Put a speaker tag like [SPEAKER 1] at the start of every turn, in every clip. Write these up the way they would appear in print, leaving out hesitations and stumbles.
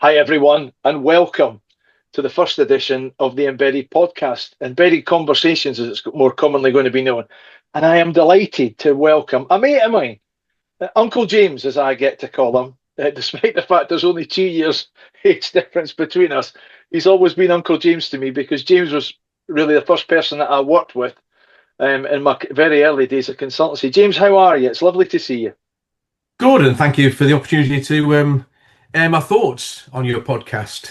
[SPEAKER 1] Hi, everyone, and welcome to the first edition of the Embedded podcast, Embedded Conversations, as it's more commonly going to be known. And I am delighted to welcome a mate of mine, Uncle James, as I get to call him, despite the fact there's only 2 years age difference between us. He's always been Uncle James to me because James was really the first person that I worked with in my very early days of consultancy. James, how are you? It's lovely to see you.
[SPEAKER 2] Good, and thank you for the opportunity to air my thoughts on your podcast.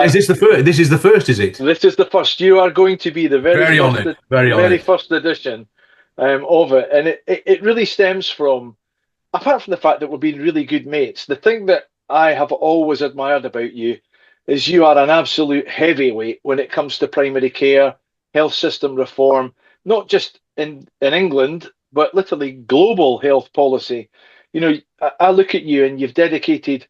[SPEAKER 2] Is this the first? This is the first, is it?
[SPEAKER 1] This is the first. You are going to be the
[SPEAKER 2] Very honoured, very honoured.
[SPEAKER 1] first edition of it, and it really stems from, apart from the fact that we've been really good mates, the thing that I have always admired about you is you are an absolute heavyweight when it comes to primary care, health system reform, not just in England, but literally global health policy. You know, I look at you and you've dedicated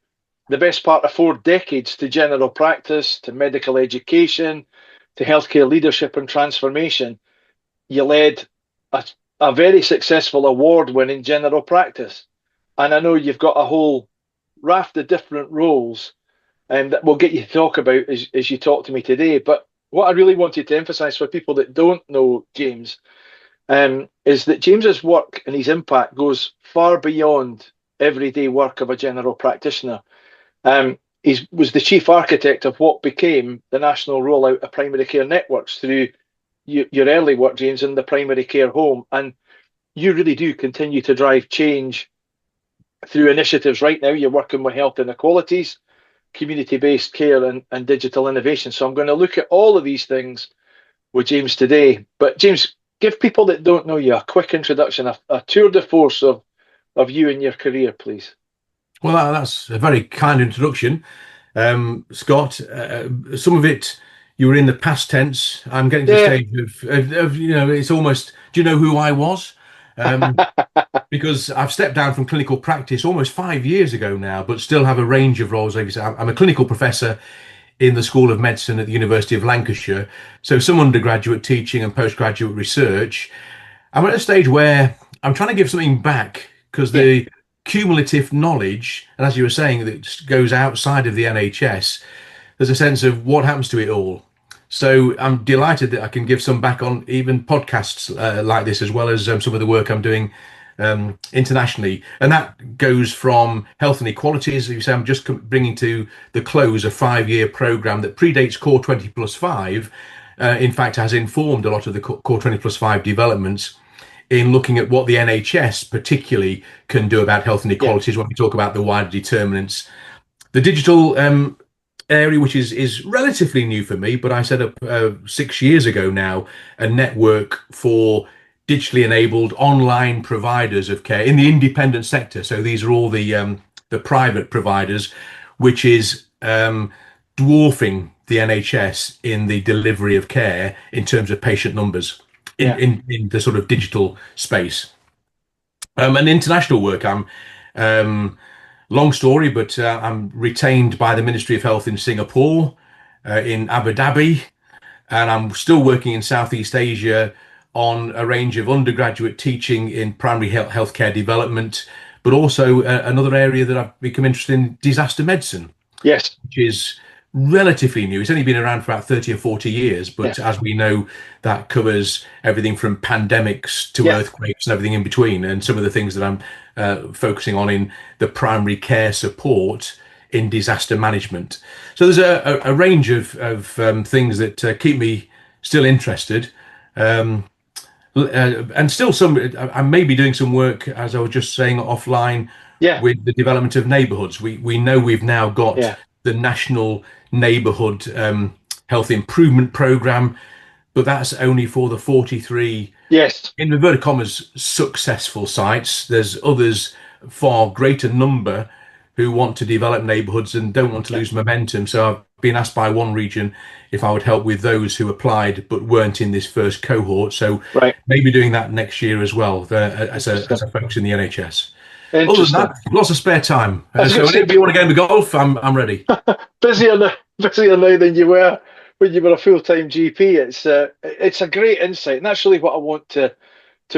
[SPEAKER 1] the best part of 4 decades to general practice, to medical education, to healthcare leadership and transformation. You led a very successful award-winning general practice. And I know you've got a whole raft of different roles that we'll get you to talk about as you talk to me today. But what I really wanted to emphasize for people that don't know James is that James's work and his impact goes far beyond everyday work of a general practitioner. He was the chief architect of what became the national rollout of primary care networks through your early work, James, in the primary care home. And you really do continue to drive change through initiatives. Right now, you're working with health inequalities, community-based care, and digital innovation. So I'm going to look at all of these things with James today. But James, give people that don't know you a quick introduction, a tour de force of you and your career, please.
[SPEAKER 2] Well, that's a very kind introduction, Scott. Some of it you were in the past tense. I'm getting to the stage of it's almost. Do you know who I was? Because I've stepped down from clinical practice almost 5 years ago now, but still have a range of roles. Like you said, I'm a clinical professor in the School of Medicine at the University of Lancashire. So some undergraduate teaching and postgraduate research. I'm at a stage where I'm trying to give something back because the cumulative knowledge, and as you were saying, that goes outside of the NHS, there's a sense of what happens to it all. So I'm delighted that I can give some back on even podcasts like this, as well as some of the work I'm doing internationally. And that goes from health inequalities. As you say, I'm just bringing to the close a 5-year programme that predates Core 20 plus 5. In fact, has informed a lot of the Core 20 plus 5 developments in looking at what the NHS particularly can do about health inequalities when we talk about the wider determinants. The digital area, which is relatively new for me, but I set up 6 years ago now a network for digitally enabled online providers of care in the independent sector. So these are all the private providers, which is dwarfing the NHS in the delivery of care in terms of patient numbers in the sort of digital space. And international work, I'm long story, but I'm retained by the Ministry of Health in Singapore, in Abu Dhabi, and I'm still working in Southeast Asia on a range of undergraduate teaching in primary healthcare development, but also another area that I've become interested in, disaster medicine.
[SPEAKER 1] Yes.
[SPEAKER 2] Which is relatively new. It's only been around for about 30 or 40 years, but as we know, that covers everything from pandemics to earthquakes and everything in between. And some of the things that I'm focusing on in the primary care support in disaster management. So there's a range of things that keep me still interested. And still I may be doing some work, as I was just saying offline, with the development of neighbourhoods. We know we've now got the National Neighbourhood Health Improvement Programme, but that's only for the 43, in inverted commas, successful sites. There's others, far greater number, who want to develop neighbourhoods and don't want to lose momentum. So I've been asked by one region if I would help with those who applied but weren't in this first cohort. So maybe doing that next year as well as a focus in the NHS. Other than that, lots of spare time. So if you want to go to golf, I'm ready.
[SPEAKER 1] busier now than you were when you were a full-time GP. It's a great insight, and that's really what I want to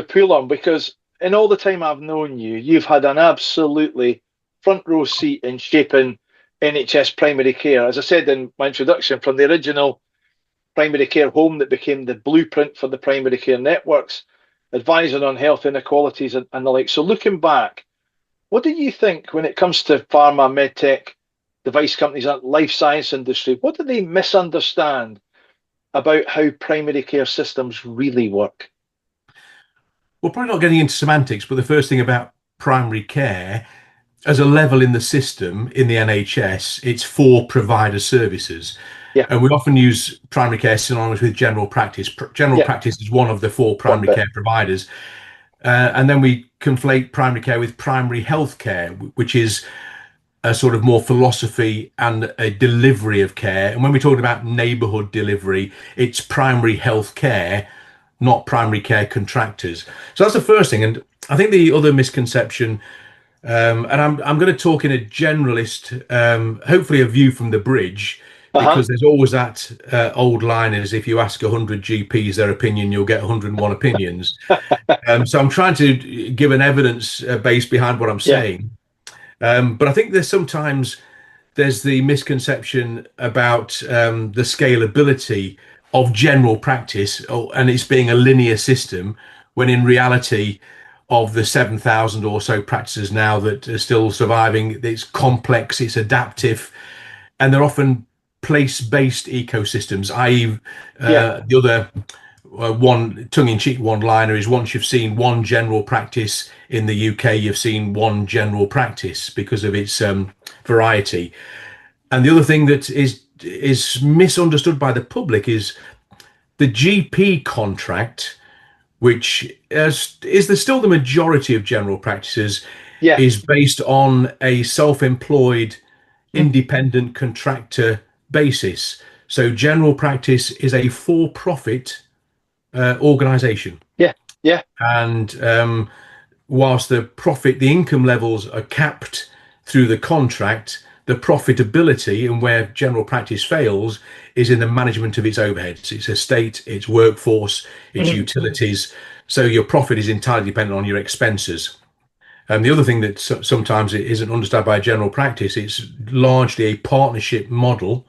[SPEAKER 1] pull on, because in all the time I've known you, you've had an absolutely front row seat in shaping NHS primary care. As I said in my introduction, from the original primary care home that became the blueprint for the primary care networks, advising on health inequalities and the like. So looking back, what do you think when it comes to pharma, medtech, device companies, and life science industry? What do they misunderstand about how primary care systems really work?
[SPEAKER 2] We're probably not getting into semantics, but the first thing about primary care, as a level in the system in the NHS, it's for provider services.
[SPEAKER 1] Yeah,
[SPEAKER 2] And we often use primary care synonymous with general practice. General
[SPEAKER 1] yeah,
[SPEAKER 2] practice is one of the four
[SPEAKER 1] one
[SPEAKER 2] primary
[SPEAKER 1] bit.
[SPEAKER 2] care providers. And then we conflate primary care with primary health care, which is a sort of more philosophy and a delivery of care. And when we're talking about neighbourhood delivery, it's primary health care, not primary care contractors. So that's the first thing. And I think the other misconception, and I'm going to talk in a generalist, hopefully a view from the bridge,
[SPEAKER 1] Uh-huh.
[SPEAKER 2] because there's always that old line is if you ask 100 GPs their opinion, you'll get 101 opinions. So I'm trying to give an evidence base behind what I'm
[SPEAKER 1] Yeah,
[SPEAKER 2] saying. But I think there's the misconception about the scalability of general practice, and it's being a linear system, when in reality, of the 7,000 or so practices now that are still surviving, it's complex, it's adaptive, and they're often place-based ecosystems, i.e.,
[SPEAKER 1] yeah,
[SPEAKER 2] the other one tongue-in-cheek one-liner is once you've seen one general practice in the UK, you've seen one general practice because of its variety. And the other thing that is misunderstood by the public is the GP contract, which still the majority of general practices,
[SPEAKER 1] yeah.
[SPEAKER 2] is based on a self-employed
[SPEAKER 1] Mm,
[SPEAKER 2] independent contractor basis. So general practice is a for-profit organization.
[SPEAKER 1] yeah, yeah,
[SPEAKER 2] And whilst the income levels are capped through the contract, the profitability and where general practice fails is in the management of its overheads, its estate, its workforce, its
[SPEAKER 1] mm,
[SPEAKER 2] utilities. So your profit is entirely dependent on your expenses. And the other thing that sometimes it isn't understood by general practice, it's largely a partnership model.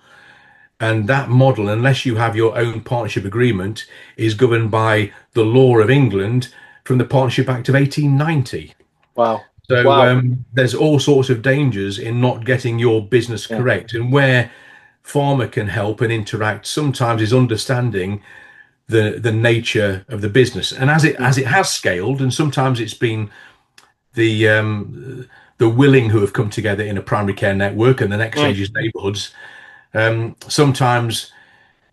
[SPEAKER 2] And that model, unless you have your own partnership agreement, is governed by the law of England from the Partnership Act of 1890.
[SPEAKER 1] wow,
[SPEAKER 2] So
[SPEAKER 1] wow,
[SPEAKER 2] there's all sorts of dangers in not getting your business
[SPEAKER 1] yeah,
[SPEAKER 2] correct. And where pharma can help and interact sometimes is understanding the nature of the business. And
[SPEAKER 1] mm,
[SPEAKER 2] as it has scaled, and sometimes it's been the willing who have come together in a primary care network, and the next
[SPEAKER 1] mm,
[SPEAKER 2] stage is neighbourhoods. Sometimes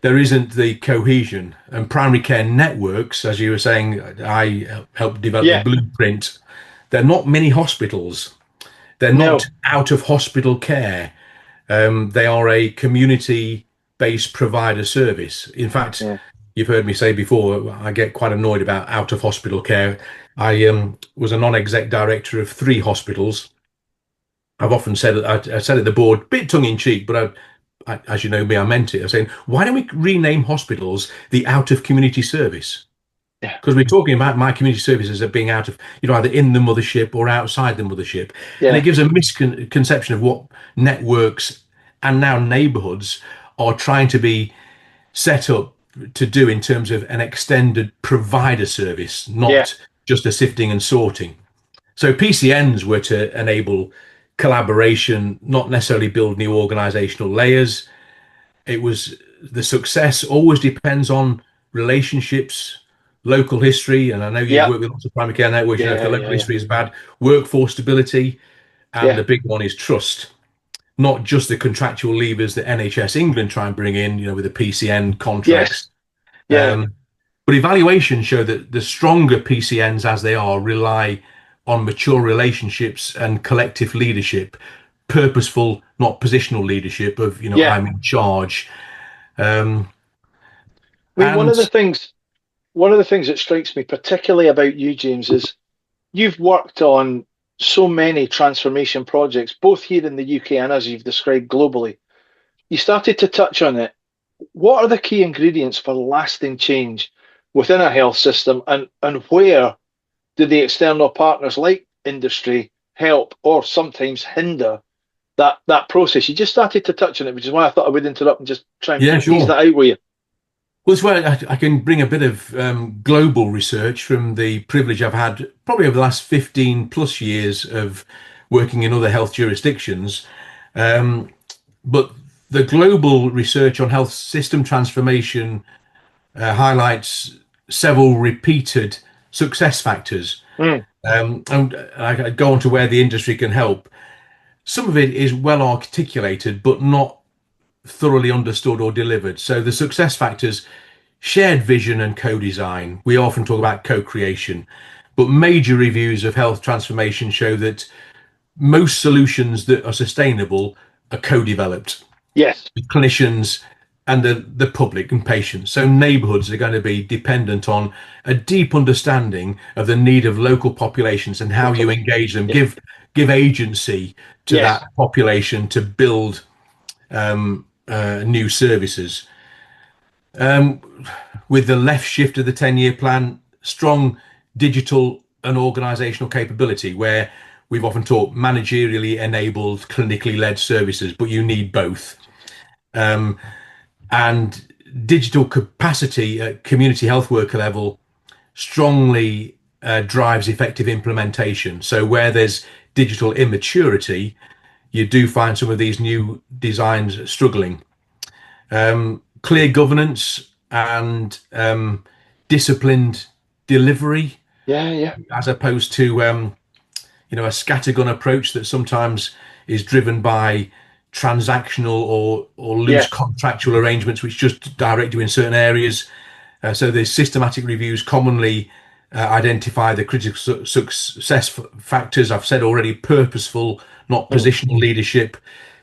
[SPEAKER 2] there isn't the cohesion, and primary care networks, as you were saying, I helped develop the
[SPEAKER 1] yeah,
[SPEAKER 2] blueprint. They're not mini hospitals. They're not
[SPEAKER 1] no,
[SPEAKER 2] out of hospital care. They are a community based provider service. In fact,
[SPEAKER 1] yeah,
[SPEAKER 2] you've heard me say before, I get quite annoyed about out of hospital care. I was a non exec director of 3 hospitals. I've often said I said at the board, bit tongue in cheek, but as you know me, I meant it. I'm saying, why don't we rename hospitals the out of community service?
[SPEAKER 1] yeah,
[SPEAKER 2] Because we're talking about my community services as being out of, either in the mothership or outside the mothership. And it
[SPEAKER 1] yeah,
[SPEAKER 2] gives a misconception of what networks and now neighborhoods are trying to be set up to do in terms of an extended provider service,
[SPEAKER 1] yeah,
[SPEAKER 2] not just a sifting and sorting. So PCNs were to enable collaboration, not necessarily build new organizational layers. It was the success always depends on relationships, local history, and I know you've
[SPEAKER 1] yeah,
[SPEAKER 2] worked with lots of primary care networks. You know, if the
[SPEAKER 1] yeah,
[SPEAKER 2] local
[SPEAKER 1] yeah,
[SPEAKER 2] history is bad, workforce stability, and
[SPEAKER 1] yeah,
[SPEAKER 2] the big one is trust. Not just the contractual levers that NHS England try and bring in, with the PCN
[SPEAKER 1] yes,
[SPEAKER 2] contracts.
[SPEAKER 1] yeah,
[SPEAKER 2] But evaluations show that the stronger PCNs as they are rely on mature relationships and collective leadership, purposeful, not positional leadership of,
[SPEAKER 1] yeah.
[SPEAKER 2] I'm in charge. Um,
[SPEAKER 1] I mean,
[SPEAKER 2] and
[SPEAKER 1] one of the things that strikes me particularly about you, James, is you've worked on so many transformation projects, both here in the UK and as you've described globally. You started to touch on it. What are the key ingredients for lasting change within a health system, and where do the external partners like industry help or sometimes hinder that process. You just started to touch on it, which is why I thought I would interrupt and just try and
[SPEAKER 2] Yeah,
[SPEAKER 1] tease
[SPEAKER 2] sure.
[SPEAKER 1] that out with you.
[SPEAKER 2] Well, it's where I can bring a bit of global research from the privilege I've had probably over the last 15 plus years of working in other health jurisdictions. Um, but the global research on health system transformation highlights several repeated success factors.
[SPEAKER 1] Mm,
[SPEAKER 2] And I go on to where the industry can help. Some of it is well articulated, but not thoroughly understood or delivered. So the success factors: shared vision and co-design. We often talk about co-creation, but major reviews of health transformation show that most solutions that are sustainable are co-developed
[SPEAKER 1] yes,
[SPEAKER 2] with clinicians and the public and patients. So neighbourhoods are going to be dependent on a deep understanding of the need of local populations and how you
[SPEAKER 1] totally.
[SPEAKER 2] engage them,
[SPEAKER 1] Yeah.
[SPEAKER 2] give agency to
[SPEAKER 1] Yes.
[SPEAKER 2] that population to build new services. With the left shift of the 10-year plan, strong digital and organizational capability, where we've often talked managerially enabled, clinically led services, but you need both. And digital capacity at community health worker level strongly drives effective implementation. So where there's digital immaturity, you do find some of these new designs struggling. Clear governance and disciplined delivery,
[SPEAKER 1] Yeah, yeah,
[SPEAKER 2] as opposed to a scattergun approach that sometimes is driven by transactional or loose
[SPEAKER 1] yeah.
[SPEAKER 2] contractual arrangements which just direct you in certain areas. So the systematic reviews commonly identify the critical success factors. I've said already: purposeful, not
[SPEAKER 1] Mm.
[SPEAKER 2] positional leadership,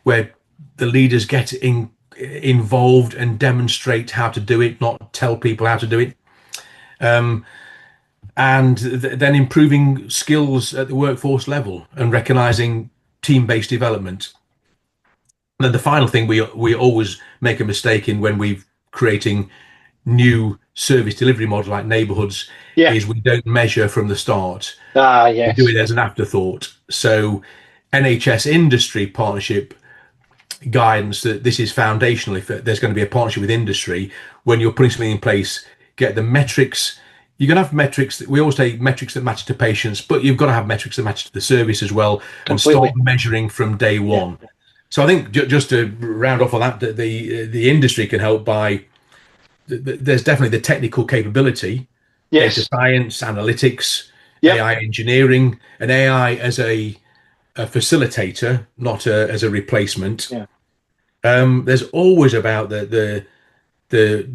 [SPEAKER 2] where the leaders get involved and demonstrate how to do it, not tell people how to do it. And then improving skills at the workforce level and recognizing team-based development. And then the final thing we always make a mistake in when we're creating new service delivery model like neighborhoods
[SPEAKER 1] Yeah.
[SPEAKER 2] is we don't measure from the start.
[SPEAKER 1] Ah,
[SPEAKER 2] We do
[SPEAKER 1] yes.
[SPEAKER 2] it as an afterthought. So NHS industry partnership guidance that this is foundational. If there's going to be a partnership with industry, when you're putting something in place, get the metrics. You're going to have metrics that we always say metrics that match to patients, but you've got to have metrics that match to the service as well, and start
[SPEAKER 1] Completely.
[SPEAKER 2] measuring from day
[SPEAKER 1] Yeah.
[SPEAKER 2] one. So I think just to round off on that, the industry can help by there's definitely the technical capability, data
[SPEAKER 1] Yes.
[SPEAKER 2] science, analytics,
[SPEAKER 1] Yep.
[SPEAKER 2] AI engineering, and AI as a facilitator, not as a replacement.
[SPEAKER 1] Yeah.
[SPEAKER 2] There's always about the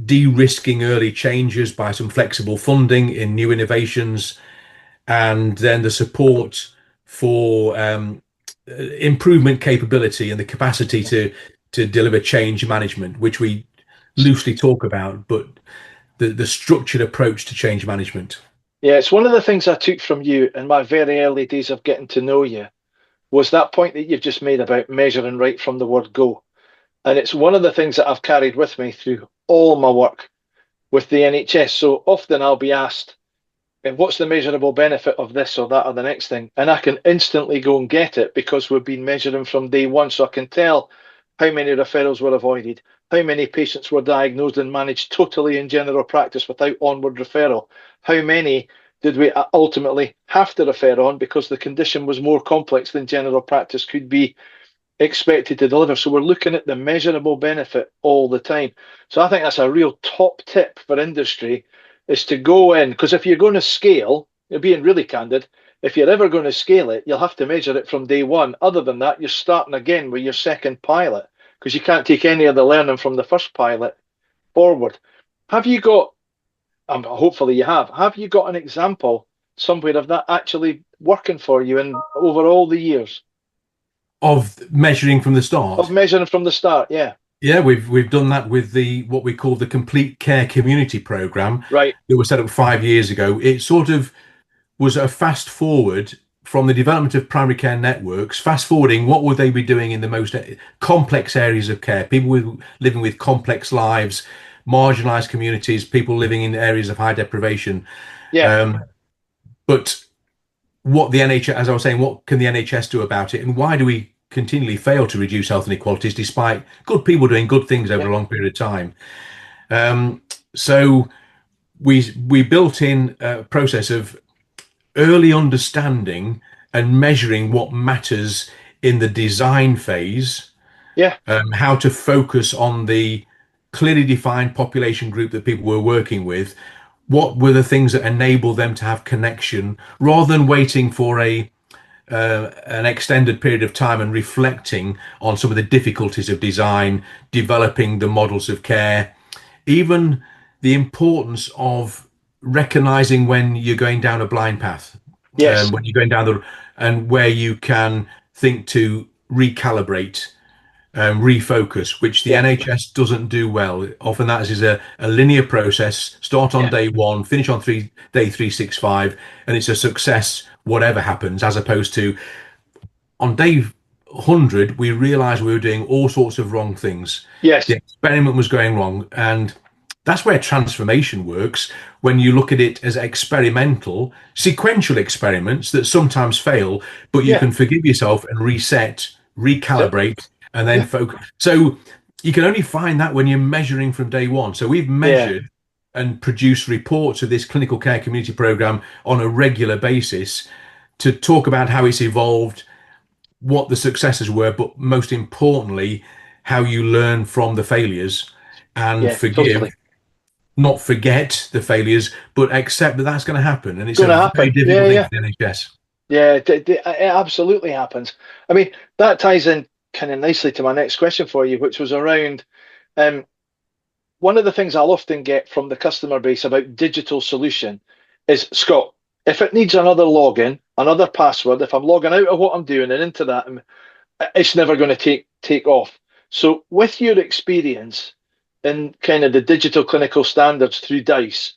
[SPEAKER 2] de-risking early changes by some flexible funding in new innovations, and then the support for improvement capability and the capacity to deliver change management, which we loosely talk about, but the structured approach to change management.
[SPEAKER 1] Yeah, it's one of the things I took from you in my very early days of getting to know you was that point that you've just made about measuring right from the word go. And it's one of the things that I've carried with me through all my work with the NHS. So often I'll be asked, and what's the measurable benefit of this or that or the next thing? And I can instantly go and get it because we've been measuring from day one. So I can tell how many referrals were avoided, how many patients were diagnosed and managed totally in general practice without onward referral, how many did we ultimately have to refer on because the condition was more complex than general practice could be expected to deliver. So we're looking at the measurable benefit all the time. So I think that's a real top tip for industry is to go in, because if you're going to scale, you're being really candid, if you're ever going to scale it, you'll have to measure it from day one. Other than that, you're starting again with your second pilot because you can't take any of the learning from the first pilot forward. Have you got, hopefully you have you got an example somewhere of that actually working for you in over all the years?
[SPEAKER 2] Of measuring from the
[SPEAKER 1] Of
[SPEAKER 2] start.
[SPEAKER 1] measuring from the start, yeah.
[SPEAKER 2] Yeah, we've done that with the what we call the Complete Care Community Program
[SPEAKER 1] Right.
[SPEAKER 2] that was set up 5 years ago. It sort of was a fast forward from the development of primary care networks, fast forwarding what would they be doing in the most complex areas of care, living with complex lives, marginalized communities, people living in areas of high deprivation.
[SPEAKER 1] Yeah.
[SPEAKER 2] But what the NHS, as I was saying, what can the NHS do about it, and why do we continually fail to reduce health inequalities despite good people doing good things over
[SPEAKER 1] Yeah.
[SPEAKER 2] a long period of time. So we built in a process of early understanding and measuring what matters in the design phase,
[SPEAKER 1] Yeah.
[SPEAKER 2] how to focus on the clearly defined population group that people were working with, what were the things that enable them to have connection, rather than waiting for an extended period of time and reflecting on some of the difficulties of design, developing the models of care, even the importance of recognizing when you're going down a blind path,
[SPEAKER 1] Yes.
[SPEAKER 2] when you're going down the, and where you can think to recalibrate, refocus, which the
[SPEAKER 1] Yeah.
[SPEAKER 2] NHS doesn't do well. Often that is a linear process, start on
[SPEAKER 1] Yeah.
[SPEAKER 2] day one, finish on day 365, and it's a success whatever happens, as opposed to on day 100, we realized we were doing all sorts of wrong things. The
[SPEAKER 1] Yes.
[SPEAKER 2] experiment was going wrong. And that's where transformation works, when you look at it as experimental, sequential experiments that sometimes fail, but you
[SPEAKER 1] Yeah.
[SPEAKER 2] can forgive yourself and reset,
[SPEAKER 1] That's it.
[SPEAKER 2] recalibrate, and then
[SPEAKER 1] Yeah.
[SPEAKER 2] focus. So you can only find that when you're measuring from day one. So we've
[SPEAKER 1] Yeah.
[SPEAKER 2] measured and produced reports of this clinical care community program on a regular basis to talk about how it's evolved, what the successes were, but most importantly, how you learn from the failures and
[SPEAKER 1] Yeah.
[SPEAKER 2] forgive,
[SPEAKER 1] Totally.
[SPEAKER 2] not forget the failures, but accept that that's going to happen. And it's
[SPEAKER 1] Going
[SPEAKER 2] a
[SPEAKER 1] to
[SPEAKER 2] very
[SPEAKER 1] happen. Yeah.
[SPEAKER 2] difficult thing
[SPEAKER 1] Yeah.
[SPEAKER 2] for the NHS.
[SPEAKER 1] Yeah. It absolutely happens. I mean, that ties in kind of nicely to my next question for you, which was around um, one of the things I'll often get from the customer base about digital solution is, Scott, if it needs another login, another password, if I'm logging out of what I'm doing and into that, it's never going to take off. So, with your experience in kind of the digital clinical standards through DICE,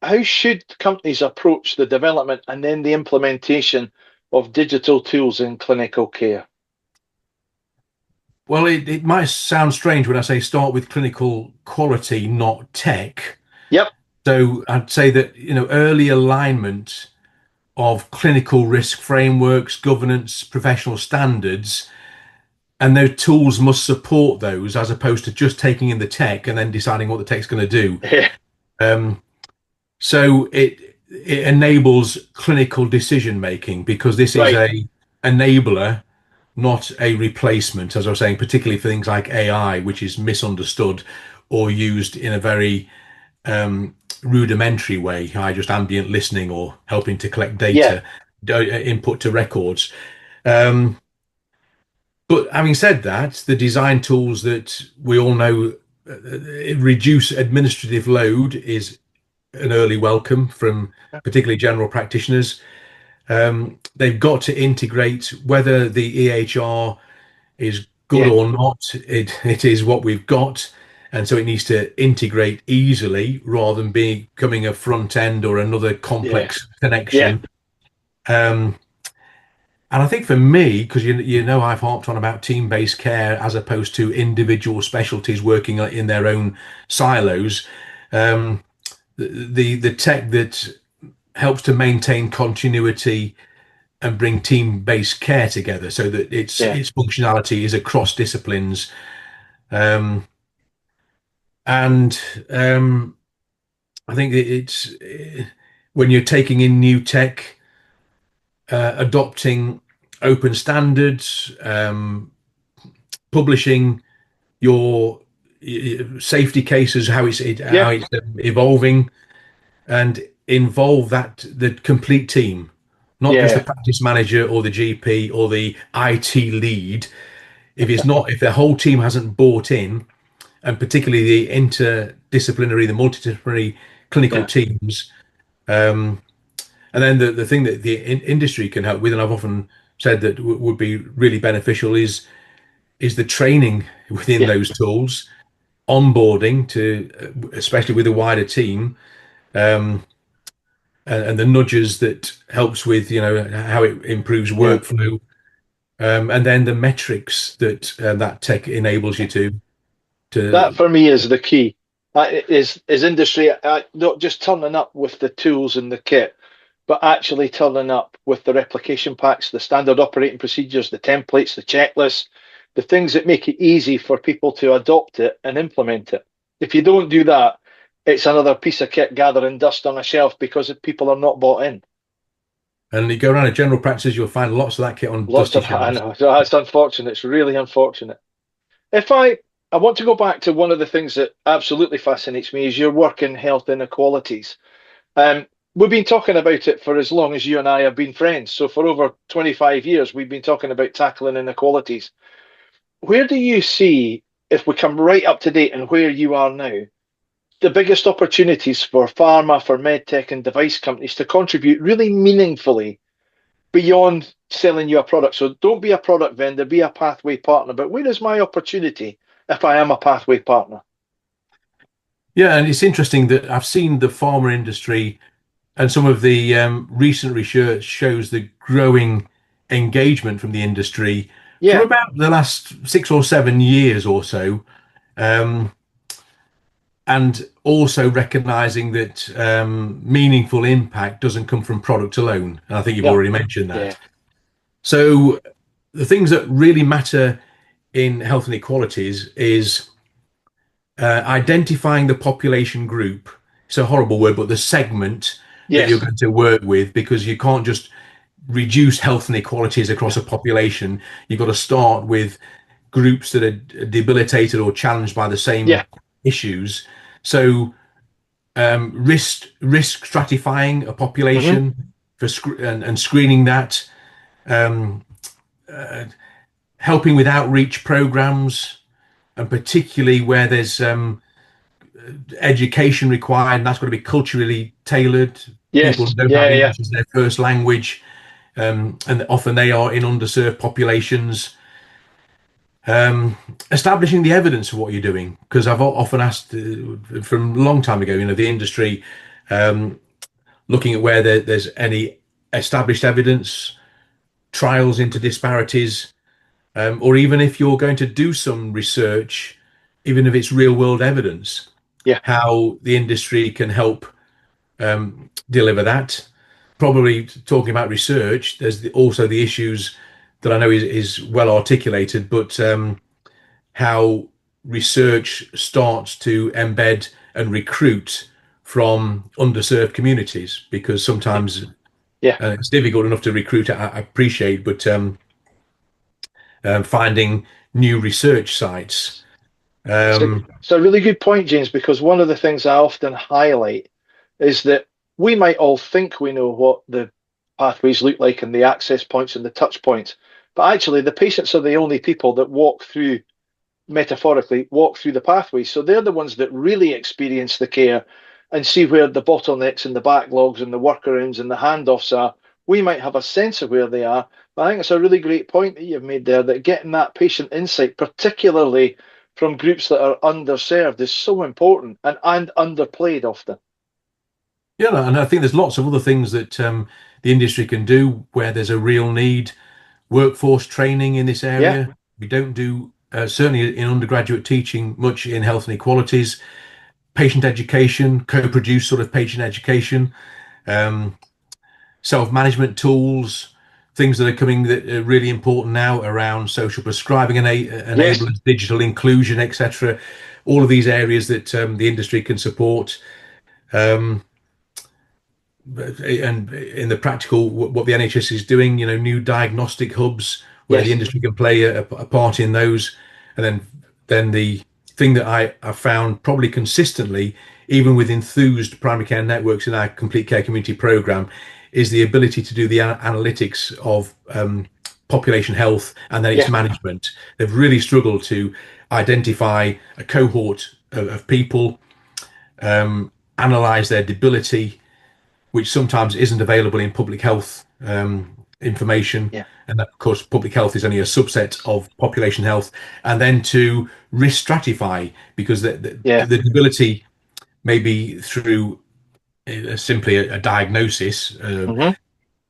[SPEAKER 1] how should companies approach the development and then the implementation of digital tools in clinical care?
[SPEAKER 2] Well, it might sound strange when I say start with clinical quality, not tech.
[SPEAKER 1] Yep.
[SPEAKER 2] So I'd say that, early alignment of clinical risk frameworks, governance, professional standards, and those tools must support those, as opposed to just taking in the tech and then deciding what the tech's going to do.
[SPEAKER 1] Yeah.
[SPEAKER 2] Um, so it enables clinical decision making, because this is
[SPEAKER 1] Right.
[SPEAKER 2] a enabler, not a replacement, as I was saying, particularly for things like AI, which is misunderstood or used in a very rudimentary way, just ambient listening or helping to collect
[SPEAKER 1] Yeah.
[SPEAKER 2] data, input to records. Um, but having said that, the design tools that we all know reduce administrative load is an early welcome from particularly general practitioners. They've got to integrate, whether the EHR is good
[SPEAKER 1] Yeah.
[SPEAKER 2] or not, it is what we've got. And so it needs to integrate easily rather than becoming a front end or another
[SPEAKER 1] Yeah.
[SPEAKER 2] complex
[SPEAKER 1] Yeah.
[SPEAKER 2] connection. Um, and I think for me, because I've harped on about team-based care as opposed to individual specialties working in their own silos. Um, the tech that helps to maintain continuity and bring team-based care together, so that
[SPEAKER 1] Yeah.
[SPEAKER 2] its functionality is across disciplines. Um, and I think it's when you're taking in new tech, adopting open standards, publishing your safety cases,
[SPEAKER 1] Yeah.
[SPEAKER 2] how it's evolving, and involve the complete team, not just the
[SPEAKER 1] Yeah.
[SPEAKER 2] practice manager or the GP or the IT lead. If the whole team hasn't bought in, and particularly the interdisciplinary, the multidisciplinary clinical
[SPEAKER 1] Yeah.
[SPEAKER 2] teams, and then the thing that the industry can help with, and I've often said that would be really beneficial, is the training within
[SPEAKER 1] Yeah.
[SPEAKER 2] those tools, onboarding to, especially with a wider team, um, and the nudges that helps with how it improves
[SPEAKER 1] Yeah.
[SPEAKER 2] workflow, and then the metrics that that tech enables you
[SPEAKER 1] That
[SPEAKER 2] to
[SPEAKER 1] for me is the key. Is industry not just turning up with the tools and the kit, but actually turning up with the replication packs, the standard operating procedures, the templates, the checklists, the things that make it easy for people to adopt it and implement it. If you don't do that, it's another piece of kit gathering dust on a shelf because people are not bought in.
[SPEAKER 2] And you go around a general practice, you'll find lots of that kit on
[SPEAKER 1] Lots
[SPEAKER 2] dusty
[SPEAKER 1] of, I
[SPEAKER 2] shelves.
[SPEAKER 1] know, that's unfortunate. It's really unfortunate. If I want to go back to one of the things that absolutely fascinates me is your work in health inequalities. Um, we've been talking about it for as long as you and I have been friends. So for over 25 years, we've been talking about tackling inequalities. Where do you see, if we come right up to date and where you are now, the biggest opportunities for pharma, for medtech and device companies to contribute really meaningfully beyond selling you a product? So don't be a product vendor, be a pathway partner. But where is my opportunity if I am a pathway partner?
[SPEAKER 2] Yeah, and it's interesting that I've seen the pharma industry and some of the recent research shows the growing engagement from the industry for
[SPEAKER 1] Yeah,
[SPEAKER 2] about the last 6 or 7 years or so. Um, and also recognizing that meaningful impact doesn't come from product alone. And I think you've
[SPEAKER 1] no,
[SPEAKER 2] already mentioned
[SPEAKER 1] yeah,
[SPEAKER 2] that. So the things that really matter in health inequalities is identifying the population group. It's a horrible word, but the segment that you're
[SPEAKER 1] yes,
[SPEAKER 2] going to work with, because you can't just reduce health inequalities across
[SPEAKER 1] yeah,
[SPEAKER 2] a population. You've got to start with groups that are debilitated or challenged by the
[SPEAKER 1] yeah,
[SPEAKER 2] same issues. So risk stratifying a
[SPEAKER 1] hmm,
[SPEAKER 2] population for and screening that, um, helping with outreach programs, and particularly where there's education required, and that's got to be culturally tailored. People
[SPEAKER 1] yes,
[SPEAKER 2] don't have
[SPEAKER 1] yeah, yeah,
[SPEAKER 2] English as their first language, and often they are in underserved populations. Um, Establishing the evidence of what you're doing, because I've often asked from a long time ago, the industry, um, looking at where there's any established evidence, trials into disparities, or even if you're going to do some research, even if it's real world evidence,
[SPEAKER 1] yeah,
[SPEAKER 2] how the industry can help deliver that. Probably talking about research, there's also the issues that I know is well articulated, but how research starts to embed and recruit from underserved communities, because
[SPEAKER 1] yeah,
[SPEAKER 2] sometimes
[SPEAKER 1] yeah.
[SPEAKER 2] it's difficult enough to recruit. I appreciate, but finding new research sites. Um,
[SPEAKER 1] It's a really good point, James, because one of the things I often highlight is that we might all think we know what the pathways look like and the access points and the touch points, but actually the patients are the only people that walk through, metaphorically, walk through the pathways. So they're the ones that really experience the care and see where the bottlenecks and the backlogs and the workarounds and the handoffs are. We might have a sense of where they are, but I think it's a really great point that you've made there, that getting that patient insight, particularly from groups that are underserved, is so important and underplayed often.
[SPEAKER 2] yeah, and I think there's lots of other things that the industry can do where there's a real need. Workforce training in this
[SPEAKER 1] Yeah,
[SPEAKER 2] area. We don't do, certainly in undergraduate teaching, much in health inequalities. Patient education, co-produced sort of patient education, um, self-management tools, things that are coming that are really important now around social prescribing and
[SPEAKER 1] yes,
[SPEAKER 2] enablers, digital inclusion, etc. All of these areas that the industry can support. Um, and in the practical, what the NHS is doing, new diagnostic hubs where the
[SPEAKER 1] yes,
[SPEAKER 2] industry can play a part in those. And then the thing that I found probably consistently, even with enthused primary care networks in our complete care community program, is the ability to do the analytics of population health and then its
[SPEAKER 1] yeah,
[SPEAKER 2] management. They've really struggled to identify a cohort of people, analyze their debility, which sometimes isn't available in public health information.
[SPEAKER 1] yeah,
[SPEAKER 2] And of course, public health is only a subset of population health. And then to risk stratify, because
[SPEAKER 1] yeah,
[SPEAKER 2] the ability may be through simply a diagnosis,
[SPEAKER 1] hmm,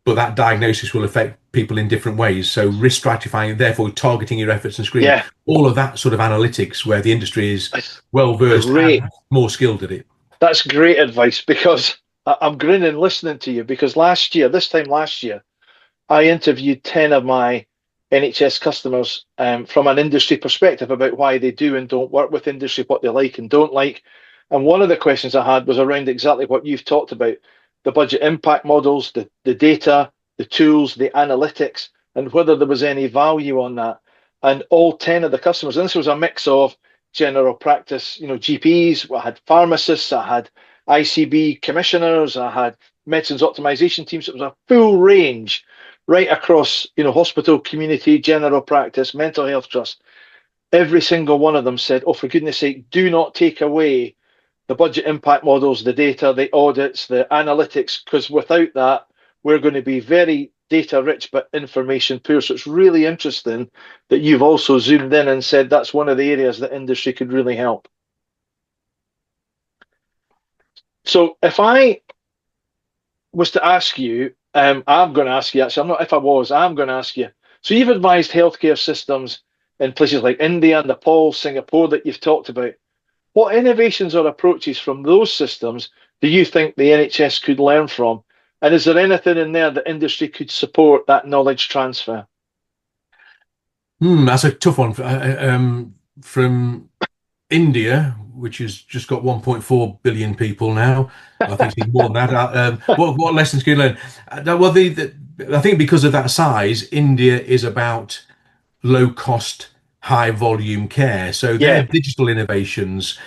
[SPEAKER 2] but that diagnosis will affect people in different ways. So risk stratifying, therefore targeting your efforts and screening,
[SPEAKER 1] yeah.
[SPEAKER 2] all of that sort of analytics where the industry is
[SPEAKER 1] That's
[SPEAKER 2] well versed
[SPEAKER 1] great.
[SPEAKER 2] and more skilled at it.
[SPEAKER 1] That's great advice because I'm grinning listening to you because this time last year, I interviewed 10 of my NHS customers from an industry perspective about why they do and don't work with industry, what they like and don't like. And one of the questions I had was around exactly what you've talked about, the budget impact models, the data, the tools, the analytics, and whether there was any value on that. And all 10 of the customers, and this was a mix of general practice, GPs, I had pharmacists, I had ICB commissioners, I had medicines optimization teams. It was a full range right across, hospital, community, general practice, mental health trust. Every single one of them said, oh, for goodness sake, do not take away the budget impact models, the data, the audits, the analytics, because without that, we're going to be very data rich but information poor. So it's really interesting that you've also zoomed in and said that's one of the areas that industry could really help. So if I was to ask you, I'm going to ask you actually, I'm not if I was, I'm going to ask you. So you've advised healthcare systems in places like India, Nepal, Singapore that you've talked about. What innovations or approaches from those systems do you think the NHS could learn from? And is there anything in there that industry could support that knowledge transfer?
[SPEAKER 2] That's a tough one. From India, which has just got 1.4 billion people now. I think it's more than that. What lessons can you learn? Well, I think because of that size, India is about low cost, high volume care. So their
[SPEAKER 1] Yeah,
[SPEAKER 2] digital innovations,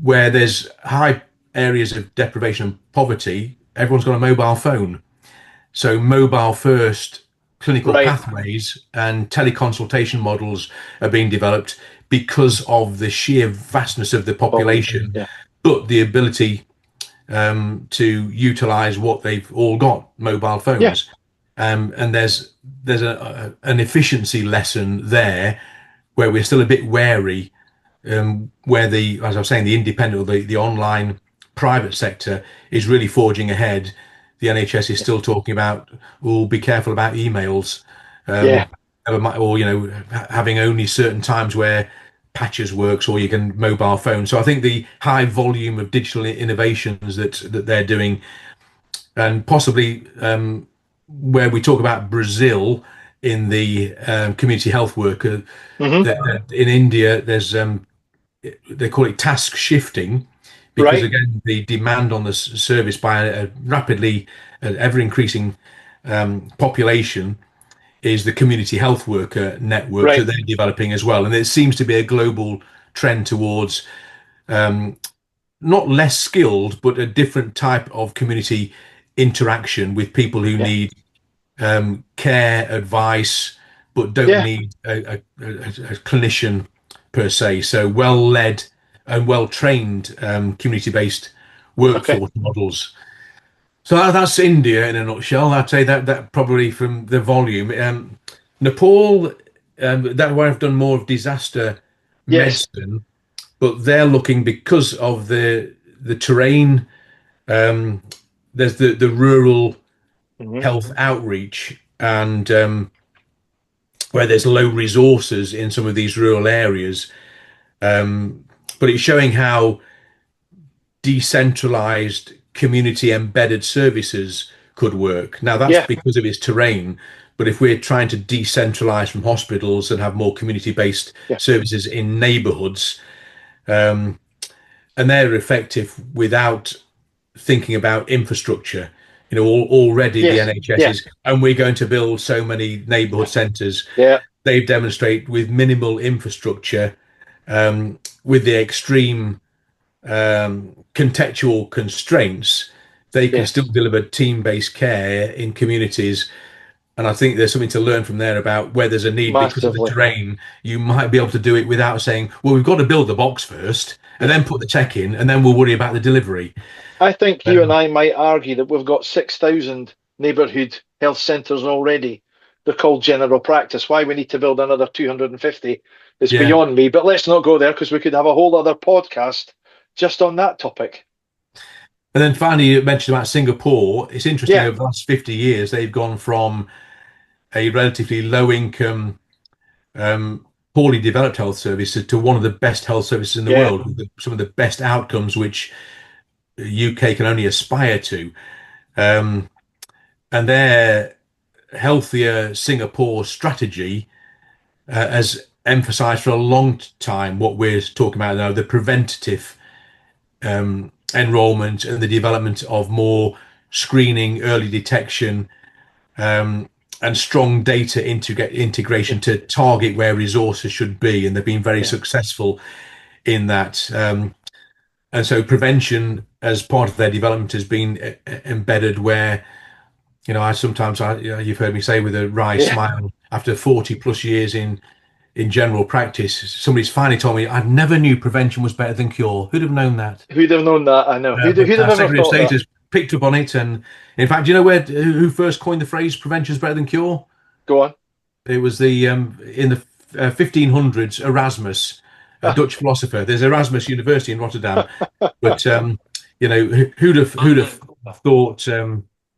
[SPEAKER 2] where there's high areas of deprivation and poverty, everyone's got a mobile phone. So mobile first clinical
[SPEAKER 1] right.
[SPEAKER 2] pathways and teleconsultation models are being developed because of the sheer vastness of the
[SPEAKER 1] Population.
[SPEAKER 2] population,
[SPEAKER 1] Yeah,
[SPEAKER 2] but the ability to utilize what they've all got, mobile
[SPEAKER 1] yeah,
[SPEAKER 2] phones. And there's an efficiency lesson there where we're still a bit wary, where as I was saying, the independent or the online private sector is really forging ahead. The NHS is
[SPEAKER 1] yeah,
[SPEAKER 2] still talking about, oh, be careful about emails,
[SPEAKER 1] yeah.
[SPEAKER 2] um, or having only certain times where patches works, or you can mobile phone. So I think the high volume of digital innovations that they're doing, and possibly where we talk about Brazil in the community health worker,
[SPEAKER 1] Hmm.
[SPEAKER 2] in India, there's they call it task shifting, because
[SPEAKER 1] Right,
[SPEAKER 2] again the demand on the service by a rapidly ever increasing population is the community health worker networks that
[SPEAKER 1] right.
[SPEAKER 2] they're developing as well, and it seems to be a global trend towards not less skilled but a different type of community interaction with people who
[SPEAKER 1] Yeah,
[SPEAKER 2] need care, advice, but don't
[SPEAKER 1] yeah.
[SPEAKER 2] need a clinician per se. So well led and well trained community based
[SPEAKER 1] Okay.
[SPEAKER 2] workforce models. So that's India in a nutshell. I'd say that probably from the volume. Nepal, that where I've done more of disaster
[SPEAKER 1] Yes.
[SPEAKER 2] medicine, but they're looking because of the terrain. Um, there's the rural
[SPEAKER 1] Hmm.
[SPEAKER 2] health outreach, and where there's low resources in some of these rural areas. But it's showing how decentralized community embedded services could work. Now, that's
[SPEAKER 1] Yeah,
[SPEAKER 2] because of its terrain. But if we're trying to decentralize from hospitals and have more community based
[SPEAKER 1] yeah.
[SPEAKER 2] services in neighborhoods, and they're effective without thinking about infrastructure. Already the
[SPEAKER 1] Yes.
[SPEAKER 2] NHS
[SPEAKER 1] Yeah,
[SPEAKER 2] is, and we're going to build so many neighbourhood centres.
[SPEAKER 1] yeah.
[SPEAKER 2] They've demonstrated with minimal infrastructure, with the extreme contextual constraints, they can still
[SPEAKER 1] Yes.
[SPEAKER 2] deliver team-based care in communities. And I think there's something to learn from there about where there's a need because of the
[SPEAKER 1] Massively.
[SPEAKER 2] terrain. You might be able to do it without saying, well, we've got to build the box first and
[SPEAKER 1] Yeah.
[SPEAKER 2] then put the tech in and then we'll worry about the delivery.
[SPEAKER 1] I think you and
[SPEAKER 2] Um,
[SPEAKER 1] I might argue that we've got 6,000 neighbourhood health centres already. They're called general practice. Why we need to build another 250 is
[SPEAKER 2] yeah.
[SPEAKER 1] beyond me. But let's not go there because we could have a whole other podcast just on that topic.
[SPEAKER 2] And then finally, you mentioned about Singapore. It's interesting,
[SPEAKER 1] Yeah,
[SPEAKER 2] over the last 50 years, they've gone from a relatively low income, poorly developed health service to one of the best health services in the
[SPEAKER 1] yeah,
[SPEAKER 2] world, with some of the best outcomes, which UK can only aspire to. Um, and their healthier Singapore strategy has emphasized for a long time what we're talking about now, the preventative enrollment and the development of more screening, early detection, and strong data
[SPEAKER 1] Yeah,
[SPEAKER 2] integration to target where resources should be. And they've been very
[SPEAKER 1] yeah,
[SPEAKER 2] successful in that. And so prevention as part of their development has been embedded where, I sometimes, you've heard me say with a wry
[SPEAKER 1] yeah.
[SPEAKER 2] smile, after 40 plus years in general practice, somebody's finally told me I never knew prevention was better than cure. Who'd have known that?
[SPEAKER 1] Who'd have known that? I know.
[SPEAKER 2] But
[SPEAKER 1] Who'd have ever
[SPEAKER 2] Secretary of
[SPEAKER 1] thought
[SPEAKER 2] State
[SPEAKER 1] that?
[SPEAKER 2] has picked up on it, and in fact, do you know who first coined the phrase "prevention is better than cure"?
[SPEAKER 1] Go on.
[SPEAKER 2] It was the in the 1500s Erasmus, a Dutch philosopher. There's Erasmus University in Rotterdam, but who'd have thought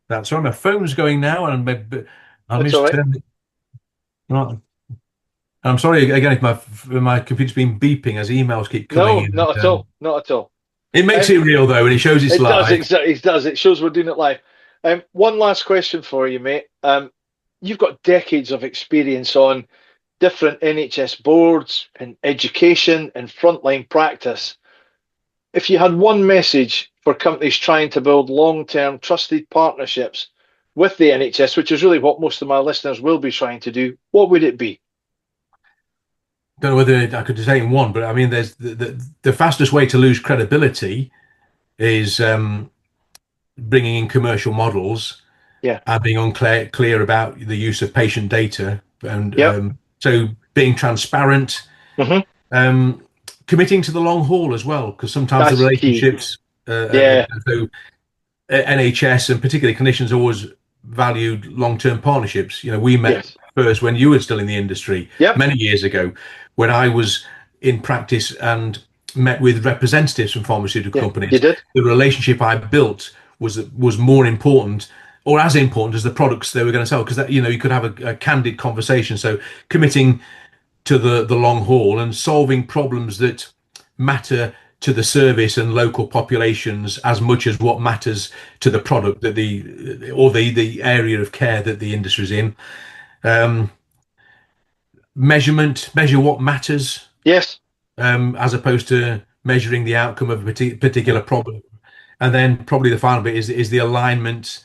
[SPEAKER 2] that? Sorry, my phone's going now, and I'm
[SPEAKER 1] That's all
[SPEAKER 2] just
[SPEAKER 1] right.
[SPEAKER 2] right. I'm sorry again if my computer's been beeping as emails keep coming
[SPEAKER 1] No,
[SPEAKER 2] in.
[SPEAKER 1] not at all. Not at all.
[SPEAKER 2] It makes
[SPEAKER 1] Um,
[SPEAKER 2] it real though, and it shows it's
[SPEAKER 1] it does.
[SPEAKER 2] live.
[SPEAKER 1] It does. It shows we're doing it live. One last question for you, mate. You've got decades of experience on different NHS boards and education and frontline practice. If you had one message for companies trying to build long-term trusted partnerships with the NHS, which is really what most of my listeners will be trying to do, what would it be?
[SPEAKER 2] Don't know whether I could say in one, but I mean, there's the fastest way to lose credibility is bringing in commercial models
[SPEAKER 1] Yeah.
[SPEAKER 2] and being unclear about the use of patient data, and
[SPEAKER 1] Yep.
[SPEAKER 2] so being transparent,
[SPEAKER 1] Hmm.
[SPEAKER 2] um, committing to the long haul as well, because sometimes the
[SPEAKER 1] That's key.
[SPEAKER 2] relationships.
[SPEAKER 1] Yeah.
[SPEAKER 2] So NHS and particularly clinicians always valued long-term partnerships. We met
[SPEAKER 1] Yes.
[SPEAKER 2] first when you were still in the industry
[SPEAKER 1] Yep.
[SPEAKER 2] many years ago, when I was in practice and met with representatives from pharmaceutical
[SPEAKER 1] Yeah. You
[SPEAKER 2] companies.
[SPEAKER 1] did.
[SPEAKER 2] The relationship I built was more important or as important as the products they were going to sell, because that you could have a candid conversation. So committing to the long haul and solving problems that matter to the service and local populations as much as what matters to the product that the area of care that the industry is in. Um, measure what matters,
[SPEAKER 1] Yes.
[SPEAKER 2] as opposed to measuring the outcome of a
[SPEAKER 1] Yeah.
[SPEAKER 2] particular problem. And then probably the final bit is the alignment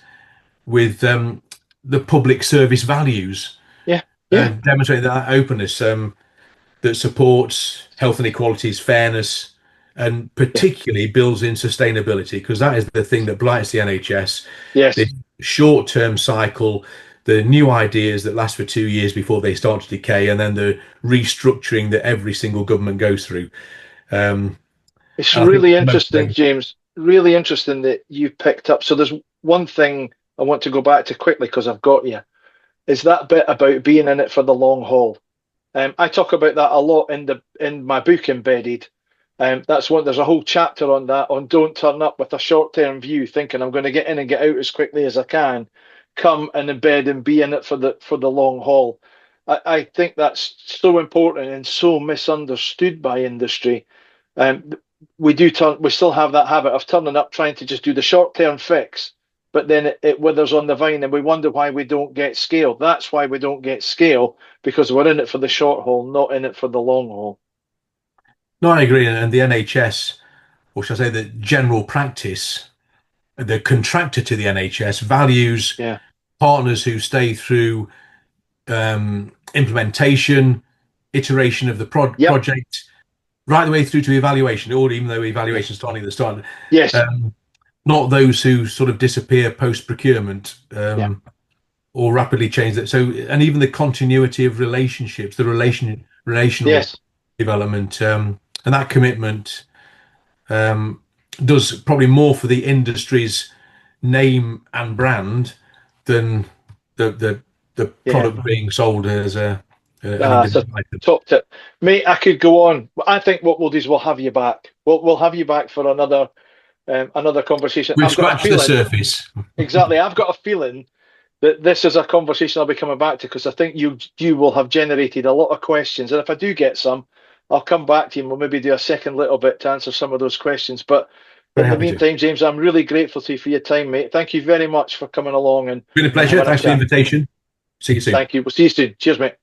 [SPEAKER 2] with the public service values,
[SPEAKER 1] Yeah. Yeah.
[SPEAKER 2] demonstrate that openness. That supports health inequalities, fairness, and
[SPEAKER 1] Yeah.
[SPEAKER 2] particularly builds in sustainability, because that is the thing that blights the NHS.
[SPEAKER 1] Yes.
[SPEAKER 2] This short-term cycle, the new ideas that last for 2 years before they start to decay, and then the restructuring that every single government goes through. Um,
[SPEAKER 1] It's
[SPEAKER 2] and I think
[SPEAKER 1] really
[SPEAKER 2] most of
[SPEAKER 1] interesting,
[SPEAKER 2] them,
[SPEAKER 1] James. Really interesting that you picked up. So there's one thing I want to go back to quickly because I've got you. Is that bit about being in it for the long haul? I talk about that a lot in my book Embedded. That's one. There's a whole chapter on that on don't turn up with a short-term view, thinking I'm going to get in and get out as quickly as I can. Come and embed and be in it for the long haul. I think that's so important and so misunderstood by industry. Um, we still have that habit of turning up trying to just do the short-term fix, but then it withers on the vine and we wonder why we don't get scale. That's why we don't get scale, because we're in it for the short haul, not in it for the long haul.
[SPEAKER 2] no, I agree. And the NHS, or should I say the general practice, the contractor to the NHS, values
[SPEAKER 1] Yeah.
[SPEAKER 2] partners who stay through implementation, iteration of the
[SPEAKER 1] Yep.
[SPEAKER 2] project, right the way through to evaluation, or even though
[SPEAKER 1] Yeah.
[SPEAKER 2] evaluation starting at the start.
[SPEAKER 1] Yes.
[SPEAKER 2] Um, Not those who sort of disappear post procurement,
[SPEAKER 1] Yeah.
[SPEAKER 2] or rapidly change that. So, and even the continuity of relationships, the relational
[SPEAKER 1] Yes.
[SPEAKER 2] development, and that commitment um, does probably more for the industry's name and brand than the
[SPEAKER 1] Yeah.
[SPEAKER 2] product being sold as an
[SPEAKER 1] It's a
[SPEAKER 2] individual item.
[SPEAKER 1] top tip, mate. I could go on. I think what we'll do is we'll have you back. We'll have you back for another conversation.
[SPEAKER 2] We've
[SPEAKER 1] I've got a
[SPEAKER 2] scratched the
[SPEAKER 1] feeling.
[SPEAKER 2] surface.
[SPEAKER 1] Exactly. I've got a feeling that this is a conversation I'll be coming back to because I think you will have generated a lot of questions. And if I do get some, I'll come back to you and we'll maybe do a second little bit to answer some of those questions. But
[SPEAKER 2] Very
[SPEAKER 1] In the
[SPEAKER 2] happy to.
[SPEAKER 1] meantime, James, I'm really grateful to you for your time, mate. Thank you very much for coming along and
[SPEAKER 2] Been a pleasure.
[SPEAKER 1] having a
[SPEAKER 2] Thanks for the
[SPEAKER 1] chat.
[SPEAKER 2] invitation. See you soon.
[SPEAKER 1] Thank you. We'll see you soon. Cheers, mate.